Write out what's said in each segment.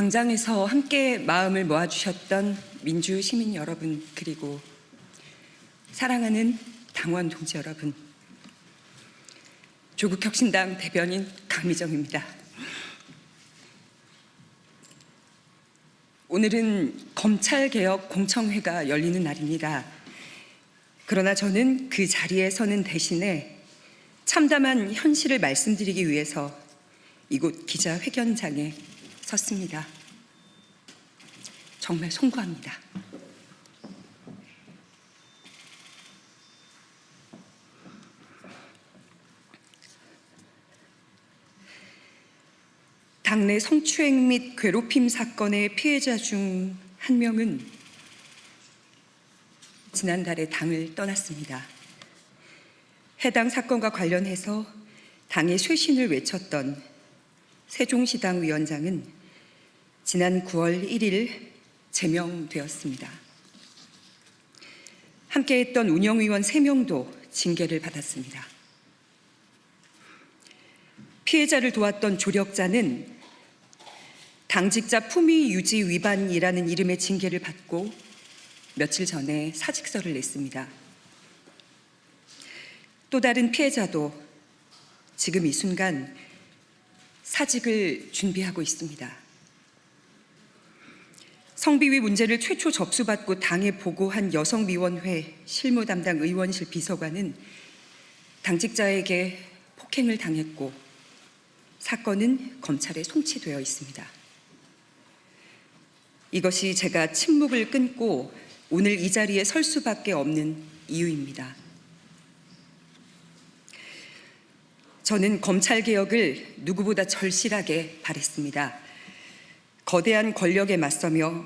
광장에서 함께 마음을 모아주셨던 민주 시민 여러분, 그리고 사랑하는 당원 동지 여러분, 조국혁신당 대변인 강미정입니다. 오늘은 검찰개혁 공청회가 열리는 날입니다. 그러나 저는 그 자리에 서는 대신에 참담한 현실을 말씀드리기 위해서 이곳 기자회견장에 섰습니다. 정말 송구합니다. 당내 성추행 및 괴롭힘 사건의 피해자 중 한 명은 지난달에 당을 떠났습니다. 해당 사건과 관련해서 당의 쇄신을 외쳤던 세종시당 위원장은 지난 9월 1일 제명되었습니다. 함께했던 운영위원 3명도 징계를 받았습니다. 피해자를 도왔던 조력자는 당직자 품위 유지 위반이라는 이름의 징계를 받고 며칠 전에 사직서를 냈습니다. 또 다른 피해자도 지금 이 순간 사직을 준비하고 있습니다. 성비위 문제를 최초 접수받고 당에 보고한 여성위원회 실무 담당 의원실 비서관은 당직자에게 폭행을 당했고 사건은 검찰에 송치되어 있습니다. 이것이 제가 침묵을 끊고 오늘 이 자리에 설 수밖에 없는 이유입니다. 저는 검찰개혁을 누구보다 절실하게 바랬습니다. 거대한 권력에 맞서며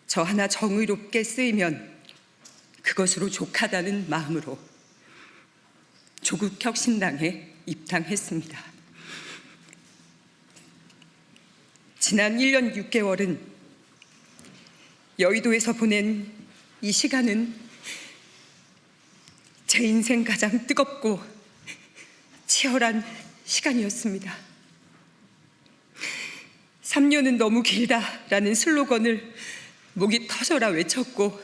저 하나 정의롭게 쓰이면 그것으로 족하다는 마음으로 조국혁신당에 입당했습니다. 지난 1년 6개월은 여의도에서 보낸 이 시간은 제 인생 가장 뜨겁고 치열한 시간이었습니다. 3년은 너무 길다라는 슬로건을 목이 터져라 외쳤고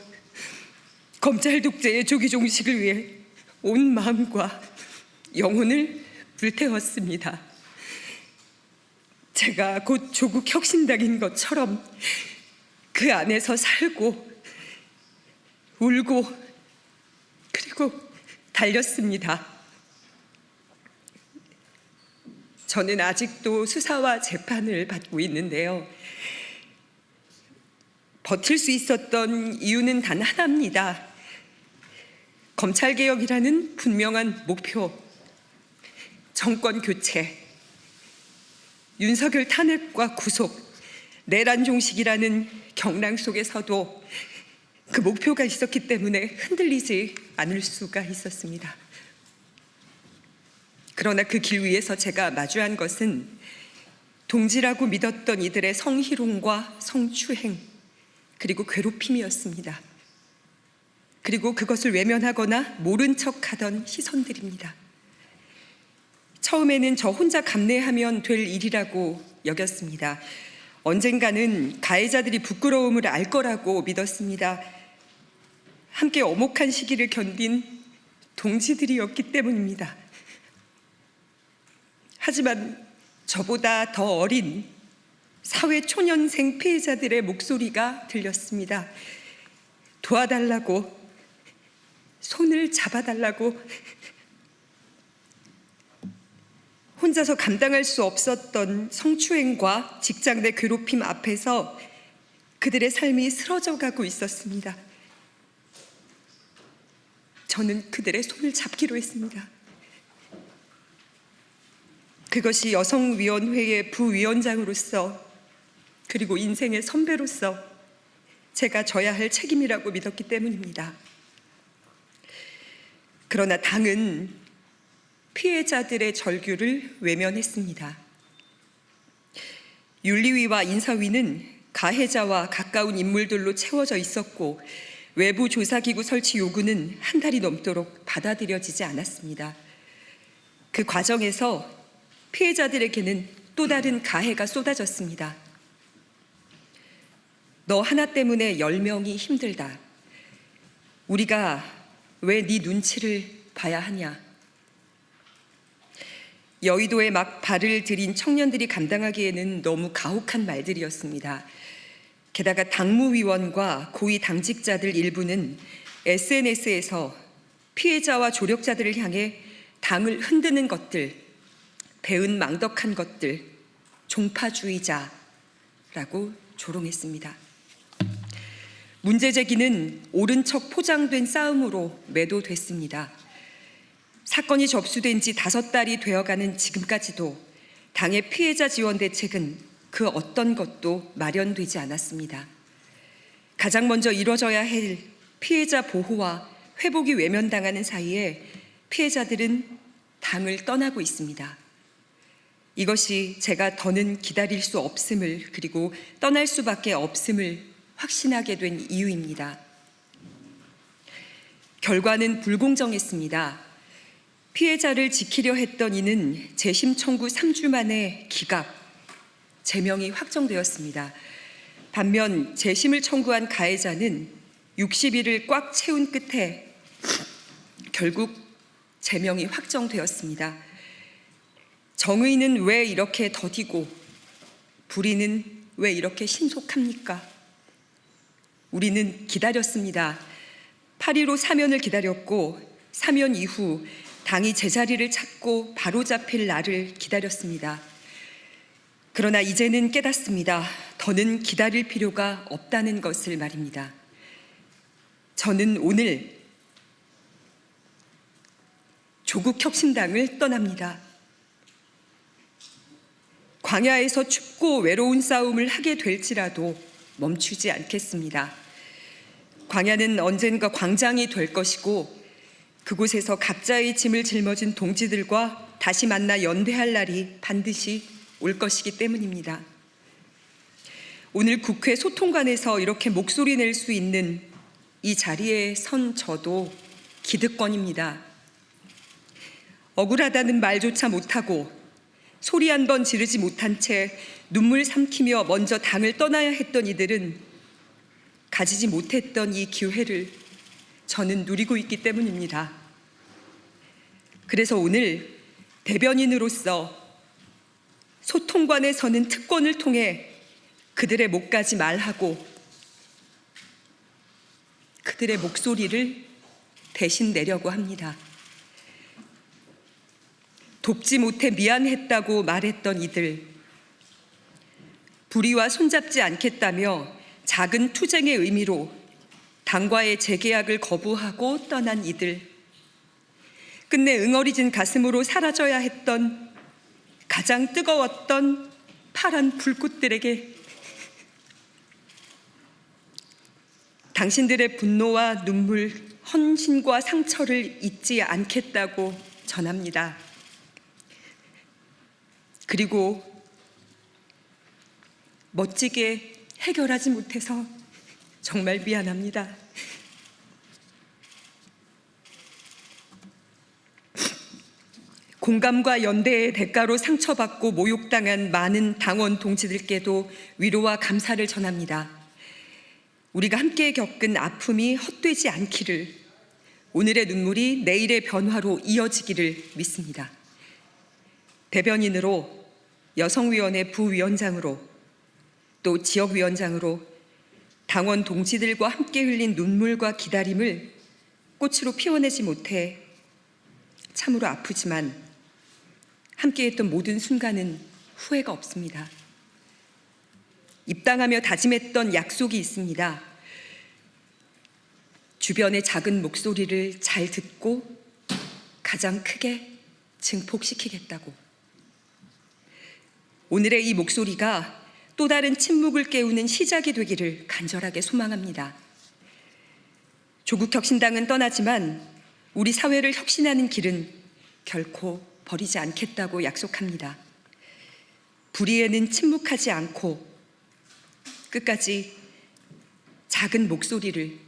검찰 독재의 조기 종식을 위해 온 마음과 영혼을 불태웠습니다. 제가 곧 조국 혁신당인 것처럼 그 안에서 살고 울고 그리고 달렸습니다. 저는 아직도 수사와 재판을 받고 있는데요. 버틸 수 있었던 이유는 단 하나입니다. 검찰개혁이라는 분명한 목표, 정권 교체, 윤석열 탄핵과 구속, 내란 종식이라는 경랑 속에서도 그 목표가 있었기 때문에 흔들리지 않을 수가 있었습니다. 그러나 그 길 위에서 제가 마주한 것은 동지라고 믿었던 이들의 성희롱과 성추행, 그리고 괴롭힘이었습니다. 그리고 그것을 외면하거나 모른 척하던 시선들입니다. 처음에는 저 혼자 감내하면 될 일이라고 여겼습니다. 언젠가는 가해자들이 부끄러움을 알 거라고 믿었습니다. 함께 엄혹한 시기를 견딘 동지들이었기 때문입니다. 하지만 저보다 더 어린 사회 초년생 피해자들의 목소리가 들렸습니다. 도와달라고, 손을 잡아달라고, 혼자서 감당할 수 없었던 성추행과 직장 내 괴롭힘 앞에서 그들의 삶이 쓰러져 가고 있었습니다. 저는 그들의 손을 잡기로 했습니다. 그것이 여성위원회의 부위원장으로서 그리고 인생의 선배로서 제가 져야 할 책임이라고 믿었기 때문입니다. 그러나 당은 피해자들의 절규를 외면했습니다. 윤리위와 인사위는 가해자와 가까운 인물들로 채워져 있었고 외부 조사기구 설치 요구는 한 달이 넘도록 받아들여지지 않았습니다. 그 과정에서 피해자들에게는 또 다른 가해가 쏟아졌습니다. 너 하나 때문에 10명이 힘들다. 우리가 왜 네 눈치를 봐야 하냐. 여의도에 막 발을 들인 청년들이 감당하기에는 너무 가혹한 말들이었습니다. 게다가 당무위원과 고위 당직자들 일부는 SNS에서 피해자와 조력자들을 향해 당을 흔드는 것들, 배은망덕한 것들, 종파주의자라고 조롱했습니다. 문제 제기는 옳은 척 포장된 싸움으로 매도됐습니다. 사건이 접수된 지 5달이 되어가는 지금까지도 당의 피해자 지원 대책은 그 어떤 것도 마련되지 않았습니다. 가장 먼저 이뤄져야 할 피해자 보호와 회복이 외면당하는 사이에 피해자들은 당을 떠나고 있습니다. 이것이 제가 더는 기다릴 수 없음을, 그리고 떠날 수밖에 없음을 확신하게 된 이유입니다. 결과는 불공정했습니다. 피해자를 지키려 했던 이는 재심 청구 3주 만에 기각, 제명이 확정되었습니다. 반면 재심을 청구한 가해자는 60일을 꽉 채운 끝에 결국 제명이 확정되었습니다. 정의는 왜 이렇게 더디고 불의는 왜 이렇게 신속합니까? 우리는 기다렸습니다. 8.15 사면을 기다렸고 사면 이후 당이 제자리를 찾고 바로잡힐 날을 기다렸습니다. 그러나 이제는 깨닫습니다. 더는 기다릴 필요가 없다는 것을 말입니다. 저는 오늘 조국혁신당을 떠납니다. 광야에서 춥고 외로운 싸움을 하게 될지라도 멈추지 않겠습니다. 광야는 언젠가 광장이 될 것이고 그곳에서 각자의 짐을 짊어진 동지들과 다시 만나 연대할 날이 반드시 올 것이기 때문입니다. 오늘 국회 소통관에서 이렇게 목소리 낼 수 있는 이 자리에 선 저도 기득권입니다. 억울하다는 말조차 못하고 소리 한 번 지르지 못한 채 눈물 삼키며 먼저 당을 떠나야 했던 이들은 가지지 못했던 이 기회를 저는 누리고 있기 때문입니다. 그래서 오늘 대변인으로서 소통관에 서는 특권을 통해 그들의 목까지 말하고 그들의 목소리를 대신 내려고 합니다. 돕지 못해 미안했다고 말했던 이들, 불의와 손잡지 않겠다며 작은 투쟁의 의미로 당과의 재계약을 거부하고 떠난 이들, 끝내 응어리진 가슴으로 사라져야 했던 가장 뜨거웠던 파란 불꽃들에게 당신들의 분노와 눈물, 헌신과 상처를 잊지 않겠다고 전합니다. 그리고 멋지게 해결하지 못해서 정말 미안합니다. 공감과 연대의 대가로 상처받고 모욕당한 많은 당원 동지들께도 위로와 감사를 전합니다. 우리가 함께 겪은 아픔이 헛되지 않기를, 오늘의 눈물이 내일의 변화로 이어지기를 믿습니다. 대변인으로, 여성위원회 부위원장으로, 또 지역위원장으로 당원 동지들과 함께 흘린 눈물과 기다림을 꽃으로 피워내지 못해 참으로 아프지만 함께했던 모든 순간은 후회가 없습니다. 입당하며 다짐했던 약속이 있습니다. 주변의 작은 목소리를 잘 듣고 가장 크게 증폭시키겠다고. 오늘의 이 목소리가 또 다른 침묵을 깨우는 시작이 되기를 간절하게 소망합니다. 조국혁신당은 떠나지만 우리 사회를 혁신하는 길은 결코 버리지 않겠다고 약속합니다. 불의에는 침묵하지 않고 끝까지 작은 목소리를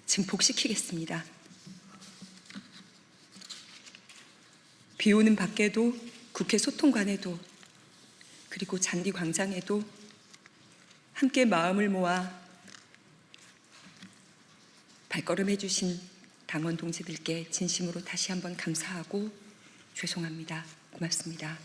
증폭시키겠습니다. 비 오는 밖에도, 국회 소통관에도, 그리고 잔디광장에도 함께 마음을 모아 발걸음해 주신 당원 동지들께 진심으로 다시 한번 감사하고 죄송합니다. 고맙습니다.